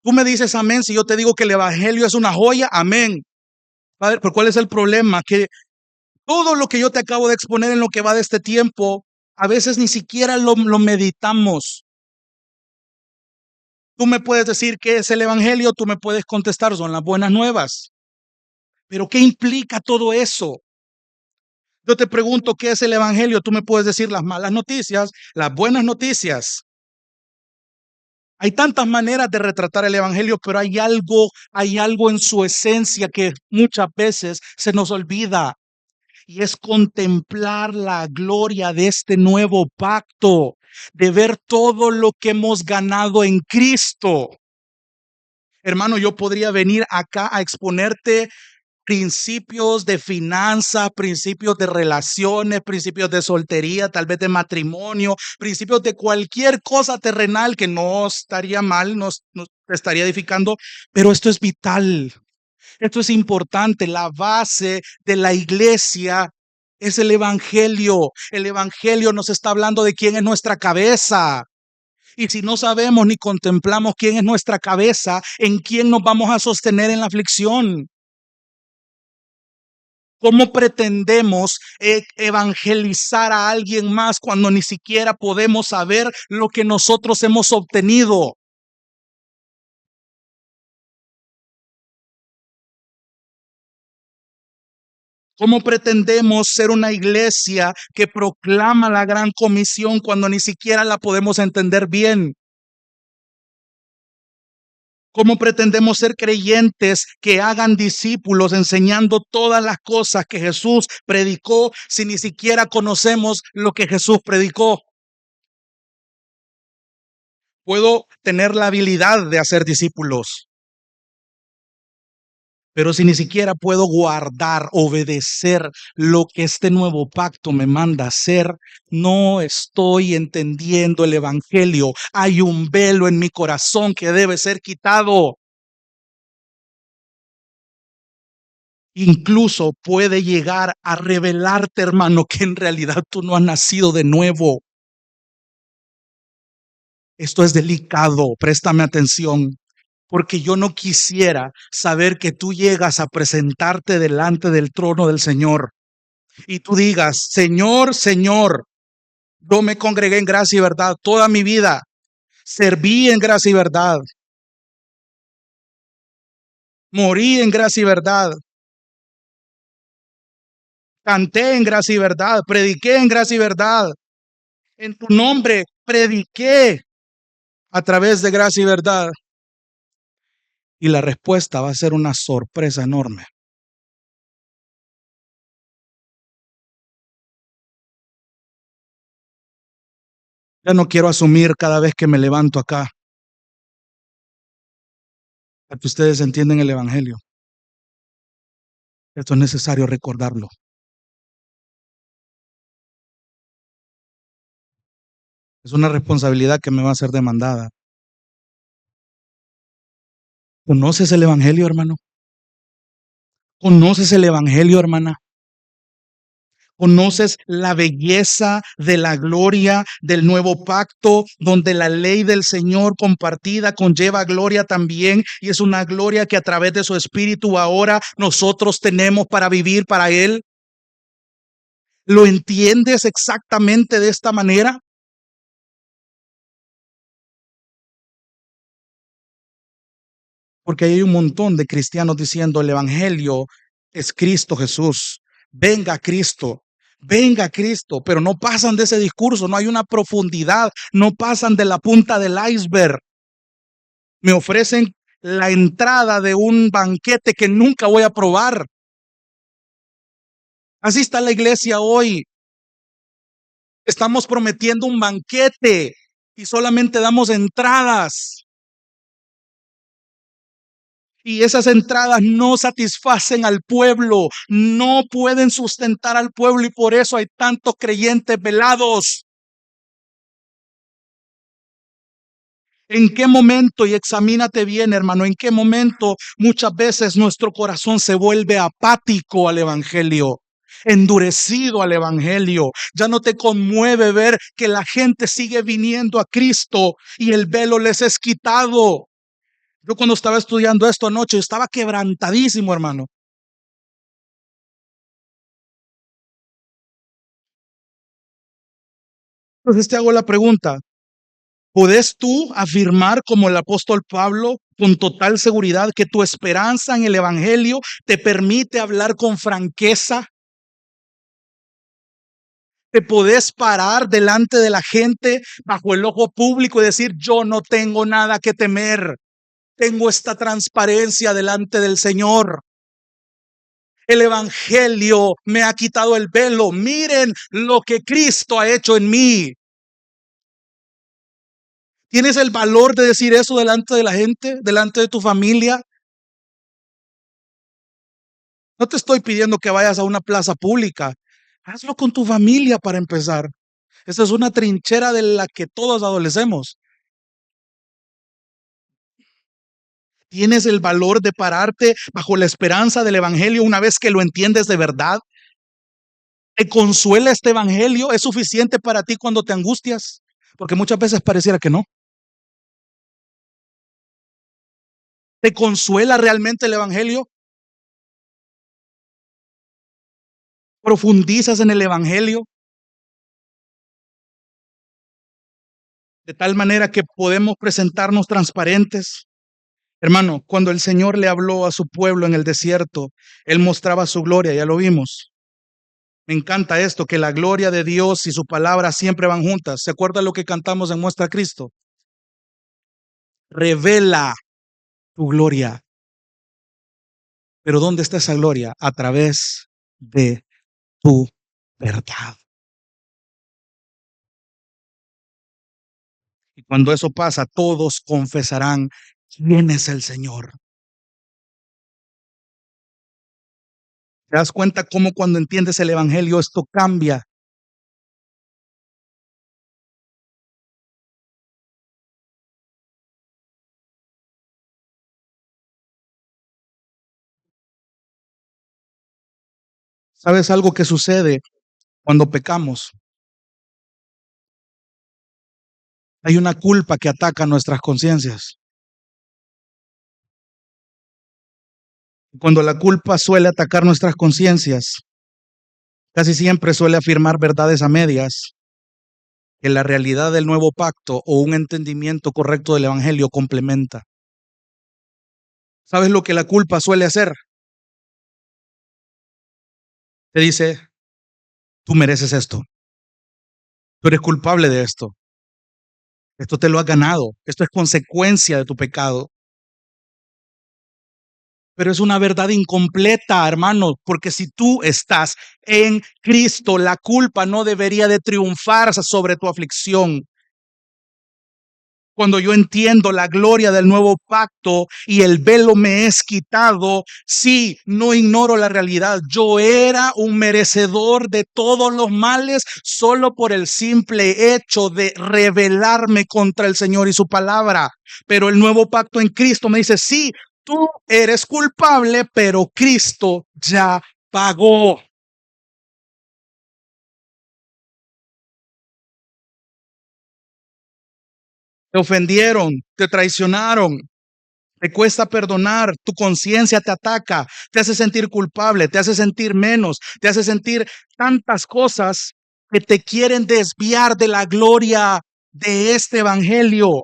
Speaker 1: Tú me dices amén si yo te digo que el Evangelio es una joya, amén. Padre, pero ¿cuál es el problema? Que todo lo que yo te acabo de exponer en lo que va de este tiempo, a veces ni siquiera lo meditamos. Tú me puedes decir qué es el Evangelio, tú me puedes contestar, son las buenas nuevas. Pero ¿qué implica todo eso? Yo te pregunto qué es el Evangelio, tú me puedes decir las malas noticias, las buenas noticias. Hay tantas maneras de retratar el Evangelio, pero hay algo en su esencia que muchas veces se nos olvida. Y es contemplar la gloria de este nuevo pacto, de ver todo lo que hemos ganado en Cristo. Hermano, yo podría venir acá a exponerte principios de finanzas, principios de relaciones, principios de soltería, tal vez de matrimonio, principios de cualquier cosa terrenal que no estaría mal, no te estaría edificando, pero esto es vital, esto es importante. La base de la iglesia es el evangelio. El evangelio nos está hablando de quién es nuestra cabeza. Y si no sabemos ni contemplamos quién es nuestra cabeza, ¿en quién nos vamos a sostener en la aflicción? ¿Cómo pretendemos evangelizar a alguien más cuando ni siquiera podemos saber lo que nosotros hemos obtenido? ¿Cómo pretendemos ser una iglesia que proclama la gran comisión cuando ni siquiera la podemos entender bien? ¿Cómo pretendemos ser creyentes que hagan discípulos enseñando todas las cosas que Jesús predicó si ni siquiera conocemos lo que Jesús predicó? Puedo tener la habilidad de hacer discípulos, pero si ni siquiera puedo guardar, obedecer lo que este nuevo pacto me manda hacer, no estoy entendiendo el evangelio. Hay un velo en mi corazón que debe ser quitado. Incluso puede llegar a revelarte, hermano, que en realidad tú no has nacido de nuevo. Esto es delicado, préstame atención, porque yo no quisiera saber que tú llegas a presentarte delante del trono del Señor y tú digas, Señor, Señor, yo me congregué en gracia y verdad toda mi vida, serví en gracia y verdad, morí en gracia y verdad, canté en gracia y verdad, prediqué en gracia y verdad, en tu nombre prediqué a través de gracia y verdad. Y la respuesta va a ser una sorpresa enorme. Ya no quiero asumir cada vez que me levanto acá a que ustedes entienden el Evangelio. Esto es necesario recordarlo. Es una responsabilidad que me va a ser demandada. ¿Conoces el Evangelio, hermano? ¿Conoces el Evangelio, hermana? ¿Conoces la belleza de la gloria del nuevo pacto, donde la ley del Señor compartida conlleva gloria también? Y es una gloria que a través de su Espíritu ahora nosotros tenemos para vivir para Él. ¿Lo entiendes exactamente de esta manera? Porque hay un montón de cristianos diciendo el Evangelio es Cristo Jesús. Venga Cristo, venga Cristo, pero no pasan de ese discurso, no hay una profundidad, no pasan de la punta del iceberg. Me ofrecen la entrada de un banquete que nunca voy a probar. Así está la iglesia hoy. Estamos prometiendo un banquete y solamente damos entradas. Y esas entradas no satisfacen al pueblo, no pueden sustentar al pueblo y por eso hay tantos creyentes velados. ¿En qué momento, y examínate bien, hermano, en qué momento muchas veces nuestro corazón se vuelve apático al evangelio, endurecido al evangelio? Ya no te conmueve ver que la gente sigue viniendo a Cristo y el velo les es quitado. Yo cuando estaba estudiando esto anoche estaba quebrantadísimo, hermano. Entonces te hago la pregunta, ¿puedes tú afirmar como el apóstol Pablo con total seguridad que tu esperanza en el evangelio te permite hablar con franqueza? ¿Te podés parar delante de la gente bajo el ojo público y decir, yo no tengo nada que temer? Tengo esta transparencia delante del Señor. El evangelio me ha quitado el velo. Miren lo que Cristo ha hecho en mí. ¿Tienes el valor de decir eso delante de la gente, delante de tu familia? No te estoy pidiendo que vayas a una plaza pública. Hazlo con tu familia para empezar. Esa es una trinchera de la que todos adolecemos. ¿Tienes el valor de pararte bajo la esperanza del evangelio una vez que lo entiendes de verdad? ¿Te consuela este evangelio? ¿Es suficiente para ti cuando te angustias? Porque muchas veces pareciera que no. ¿Te consuela realmente el evangelio? ¿Profundizas en el evangelio de tal manera que podemos presentarnos transparentes? Hermano, cuando el Señor le habló a su pueblo en el desierto, Él mostraba su gloria, ya lo vimos. Me encanta esto, que la gloria de Dios y su palabra siempre van juntas. ¿Se acuerda lo que cantamos en Muestra a Cristo? Revela tu gloria. Pero ¿dónde está esa gloria? A través de tu verdad. Y cuando eso pasa, todos confesarán quién es el Señor. ¿Te das cuenta cómo cuando entiendes el Evangelio esto cambia? ¿Sabes algo que sucede cuando pecamos? Hay una culpa que ataca nuestras conciencias. Cuando la culpa suele atacar nuestras conciencias, casi siempre suele afirmar verdades a medias que la realidad del nuevo pacto o un entendimiento correcto del Evangelio complementa. ¿Sabes lo que la culpa suele hacer? Te dice, tú mereces esto, tú eres culpable de esto te lo has ganado, esto es consecuencia de tu pecado. Pero es una verdad incompleta, hermano, porque si tú estás en Cristo, la culpa no debería de triunfar sobre tu aflicción. Cuando yo entiendo la gloria del nuevo pacto y el velo me es quitado, sí, no ignoro la realidad. Yo era un merecedor de todos los males solo por el simple hecho de rebelarme contra el Señor y su palabra. Pero el nuevo pacto en Cristo me dice, sí, tú eres culpable, pero Cristo ya pagó. Te ofendieron, te traicionaron, te cuesta perdonar, tu conciencia te ataca, te hace sentir culpable, te hace sentir menos, te hace sentir tantas cosas que te quieren desviar de la gloria de este evangelio.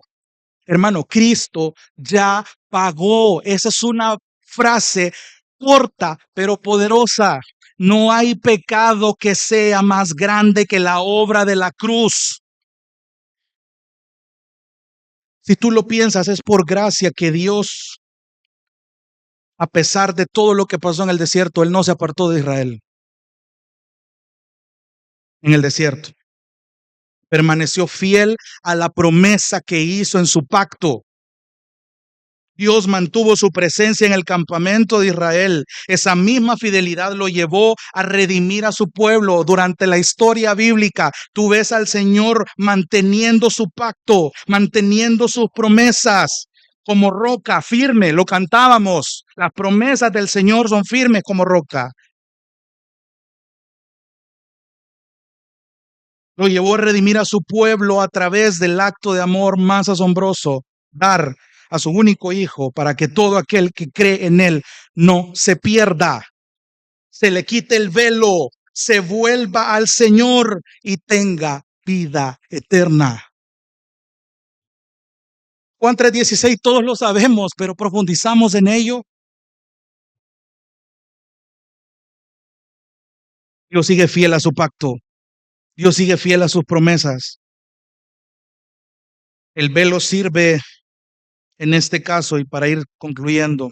Speaker 1: Hermano, Cristo ya pagó. Esa es una frase corta pero poderosa. No hay pecado que sea más grande que la obra de la cruz. Si tú lo piensas, es por gracia que Dios, a pesar de todo lo que pasó en el desierto, Él no se apartó de Israel en el desierto. Permaneció fiel a la promesa que hizo en su pacto. Dios mantuvo su presencia en el campamento de Israel. Esa misma fidelidad lo llevó a redimir a su pueblo durante la historia bíblica. Tú ves al Señor manteniendo su pacto, manteniendo sus promesas como roca firme. Lo cantábamos. Las promesas del Señor son firmes como roca. Lo llevó a redimir a su pueblo a través del acto de amor más asombroso, dar a su único hijo para que todo aquel que cree en él no se pierda, se le quite el velo, se vuelva al Señor y tenga vida eterna. Juan 3:16 todos lo sabemos, pero profundizamos en ello. Dios sigue fiel a su pacto. Dios sigue fiel a sus promesas. El velo sirve en este caso, y para ir concluyendo,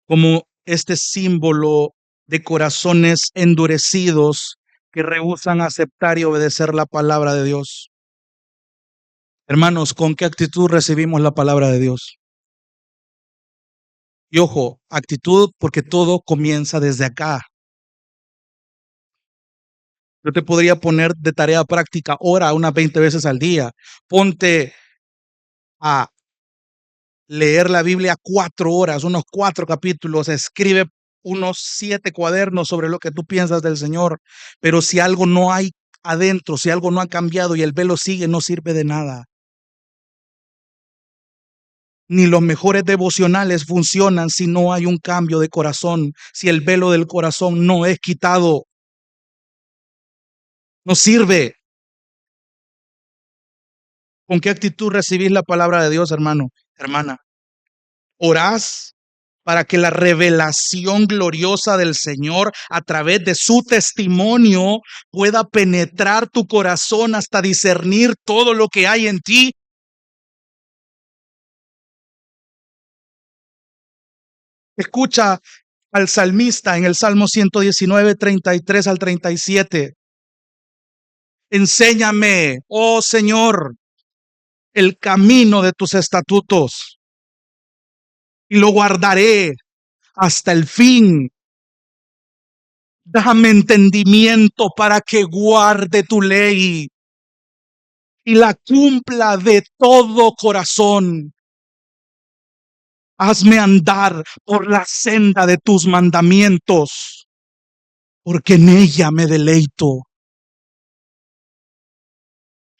Speaker 1: como este símbolo de corazones endurecidos que rehúsan aceptar y obedecer la palabra de Dios. Hermanos, ¿con qué actitud recibimos la palabra de Dios? Y ojo, actitud porque todo comienza desde acá. Yo te podría poner de tarea práctica, ora unas 20 veces al día. Ponte a leer la Biblia 4 horas, unos 4 capítulos, escribe unos 7 cuadernos sobre lo que tú piensas del Señor. Pero si algo no hay adentro, si algo no ha cambiado y el velo sigue, no sirve de nada. Ni los mejores devocionales funcionan si no hay un cambio de corazón, si el velo del corazón no es quitado. No sirve. ¿Con qué actitud recibís la palabra de Dios, hermano, hermana? ¿Orás para que la revelación gloriosa del Señor a través de su testimonio pueda penetrar tu corazón hasta discernir todo lo que hay en ti? Escucha al salmista en el Salmo 119, 33 al 37. Enséñame, oh Señor, el camino de tus estatutos y lo guardaré hasta el fin. Dame entendimiento para que guarde tu ley y la cumpla de todo corazón. Hazme andar por la senda de tus mandamientos, porque en ella me deleito.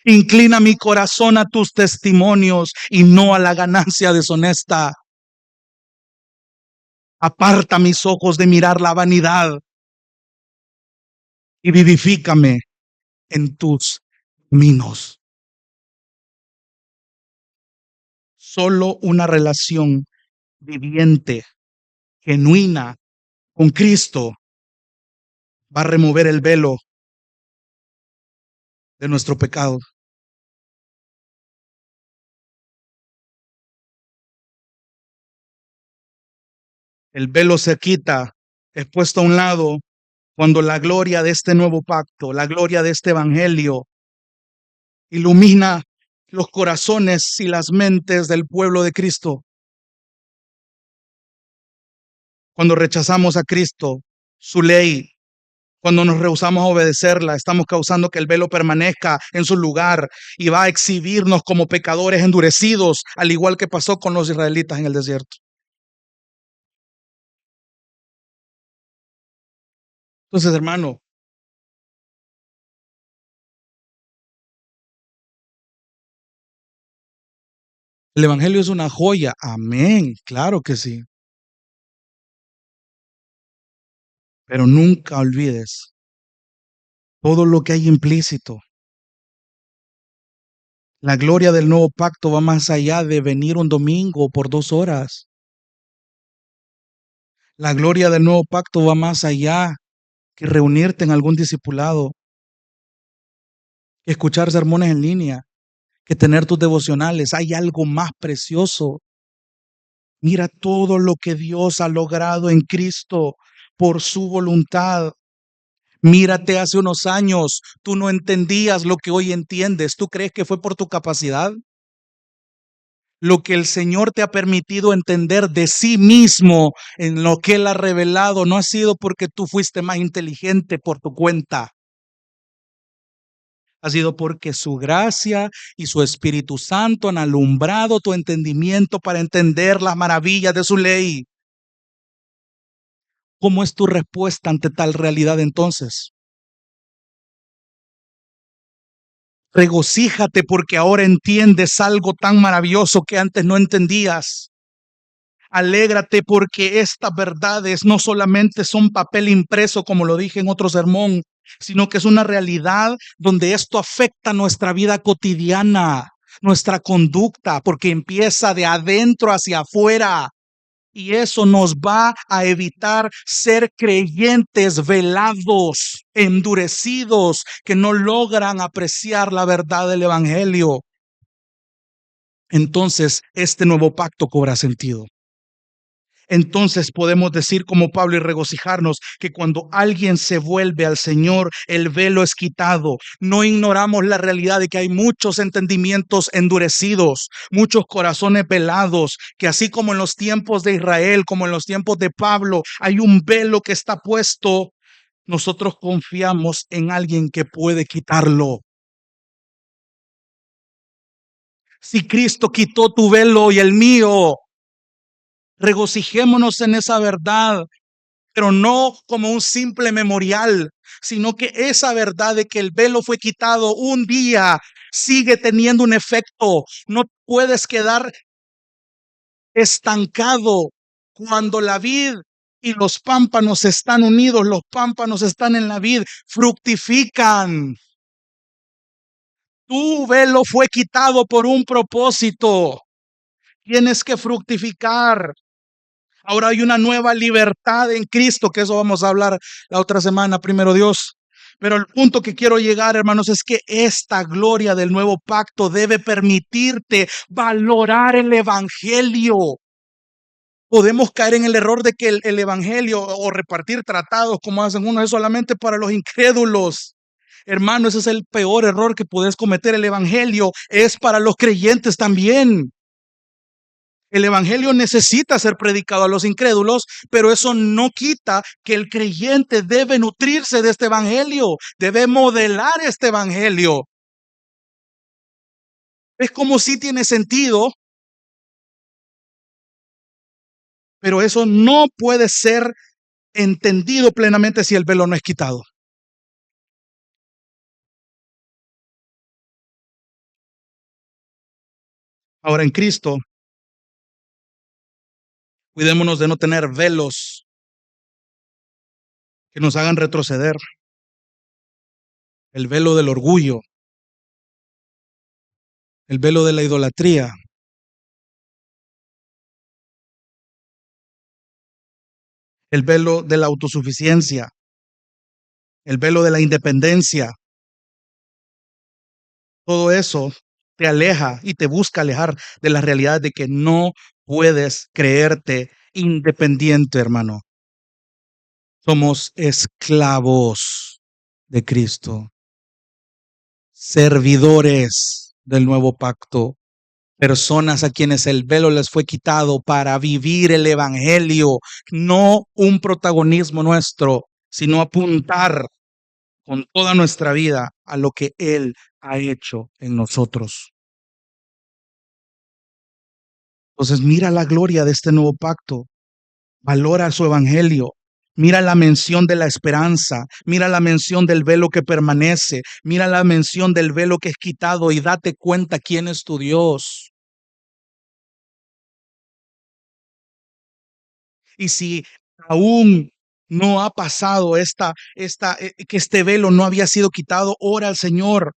Speaker 1: Inclina mi corazón a tus testimonios y no a la ganancia deshonesta. Aparta mis ojos de mirar la vanidad y vivifícame en tus caminos. Solo una relación viviente, genuina con Cristo va a remover el velo de nuestro pecado. El velo se quita, es puesto a un lado cuando la gloria de este nuevo pacto, la gloria de este evangelio ilumina los corazones y las mentes del pueblo de Cristo. Cuando rechazamos a Cristo, su ley, cuando nos rehusamos a obedecerla, estamos causando que el velo permanezca en su lugar y va a exhibirnos como pecadores endurecidos, al igual que pasó con los israelitas en el desierto. Entonces, hermano, el Evangelio es una joya. Amén, claro que sí. Pero nunca olvides todo lo que hay implícito. La gloria del nuevo pacto va más allá de venir un domingo por 2 horas. La gloria del nuevo pacto va más allá que reunirte en algún discipulado, que escuchar sermones en línea, que tener tus devocionales. Hay algo más precioso. Mira todo lo que Dios ha logrado en Cristo por su voluntad. Mírate hace unos años, tú no entendías lo que hoy entiendes. ¿Tú crees que fue por tu capacidad? Lo que el Señor te ha permitido entender de sí mismo en lo que Él ha revelado no ha sido porque tú fuiste más inteligente por tu cuenta. Ha sido porque su gracia y su Espíritu Santo han alumbrado tu entendimiento para entender las maravillas de su ley. ¿Cómo es tu respuesta ante tal realidad entonces? Regocíjate porque ahora entiendes algo tan maravilloso que antes no entendías. Alégrate porque estas verdades no solamente son papel impreso, como lo dije en otro sermón, sino que es una realidad donde esto afecta nuestra vida cotidiana, nuestra conducta, porque empieza de adentro hacia afuera. Y eso nos va a evitar ser creyentes velados, endurecidos, que no logran apreciar la verdad del Evangelio. Entonces, este nuevo pacto cobra sentido. Entonces podemos decir como Pablo y regocijarnos que cuando alguien se vuelve al Señor, el velo es quitado. No ignoramos la realidad de que hay muchos entendimientos endurecidos, muchos corazones velados, que así como en los tiempos de Israel, como en los tiempos de Pablo, hay un velo que está puesto. Nosotros confiamos en alguien que puede quitarlo. Si Cristo quitó tu velo y el mío, regocijémonos en esa verdad, pero no como un simple memorial, sino que esa verdad de que el velo fue quitado un día sigue teniendo un efecto. No puedes quedar estancado cuando la vid y los pámpanos están unidos, los pámpanos están en la vid, fructifican. Tu velo fue quitado por un propósito. Tienes que fructificar. Ahora hay una nueva libertad en Cristo, que eso vamos a hablar la otra semana, primero Dios. Pero el punto que quiero llegar, hermanos, es que esta gloria del nuevo pacto debe permitirte valorar el Evangelio. Podemos caer en el error de que el Evangelio o repartir tratados como hacen unos es solamente para los incrédulos. Hermano, ese es el peor error que puedes cometer. El Evangelio es para los creyentes también. El Evangelio necesita ser predicado a los incrédulos, pero eso no quita que el creyente debe nutrirse de este Evangelio, debe modelar este Evangelio. Es como si tiene sentido, pero eso no puede ser entendido plenamente si el velo no es quitado. Ahora en Cristo, cuidémonos de no tener velos que nos hagan retroceder. El velo del orgullo, el velo de la idolatría, el velo de la autosuficiencia, el velo de la independencia. Todo eso te aleja y te busca alejar de la realidad de que no puedes creerte independiente, hermano. Somos esclavos de Cristo, servidores. del nuevo pacto. Personas a quienes el velo les fue quitado para vivir el evangelio, no un protagonismo nuestro, sino apuntar con toda nuestra vida a lo que Él ha hecho en nosotros. Entonces mira la gloria de este nuevo pacto, valora su evangelio, mira la mención de la esperanza, mira la mención del velo que permanece, mira la mención del velo que es quitado y date cuenta quién es tu Dios. Y si aún no ha pasado que este velo no había sido quitado, ora al Señor,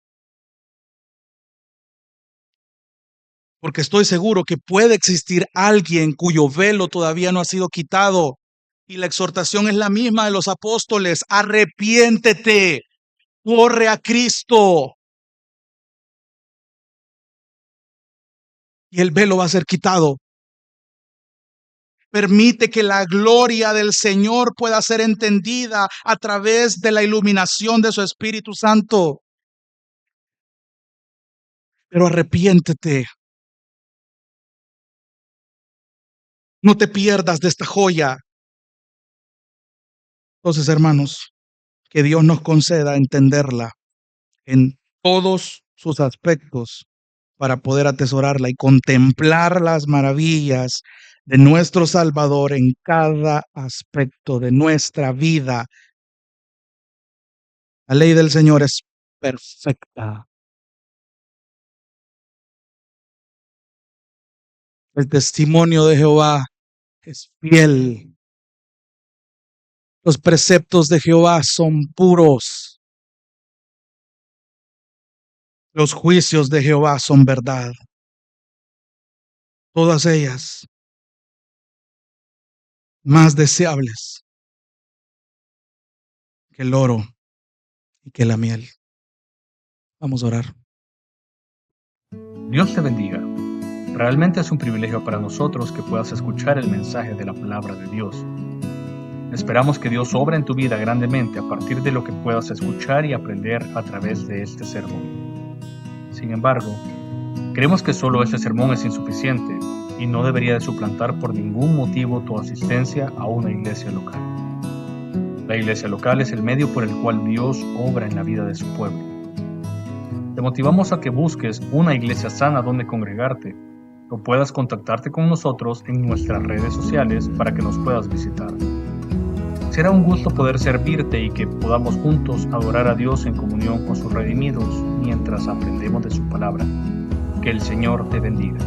Speaker 1: porque estoy seguro que puede existir alguien cuyo velo todavía no ha sido quitado. Y la exhortación es la misma de los apóstoles: arrepiéntete, corre a Cristo y el velo va a ser quitado. Permite que la gloria del Señor pueda ser entendida a través de la iluminación de su Espíritu Santo. Pero arrepiéntete. No te pierdas de esta joya. Entonces, hermanos, que Dios nos conceda entenderla en todos sus aspectos para poder atesorarla y contemplar las maravillas de nuestro Salvador en cada aspecto de nuestra vida. La ley del Señor es perfecta. El testimonio de Jehová es fiel. Los preceptos de Jehová son puros. Los juicios de Jehová son verdad. Todas ellas más deseables que el oro y que la miel. Vamos a orar.
Speaker 2: Dios te bendiga. Realmente es un privilegio para nosotros que puedas escuchar el mensaje de la palabra de Dios. Esperamos que Dios obra en tu vida grandemente a partir de lo que puedas escuchar y aprender a través de este sermón. Sin embargo, creemos que solo este sermón es insuficiente y no debería de suplantar por ningún motivo tu asistencia a una iglesia local. La iglesia local es el medio por el cual Dios obra en la vida de su pueblo. Te motivamos a que busques una iglesia sana donde congregarte o puedas contactarte con nosotros en nuestras redes sociales para que nos puedas visitar. Será un gusto poder servirte y que podamos juntos adorar a Dios en comunión con sus redimidos mientras aprendemos de su palabra. Que el Señor te bendiga.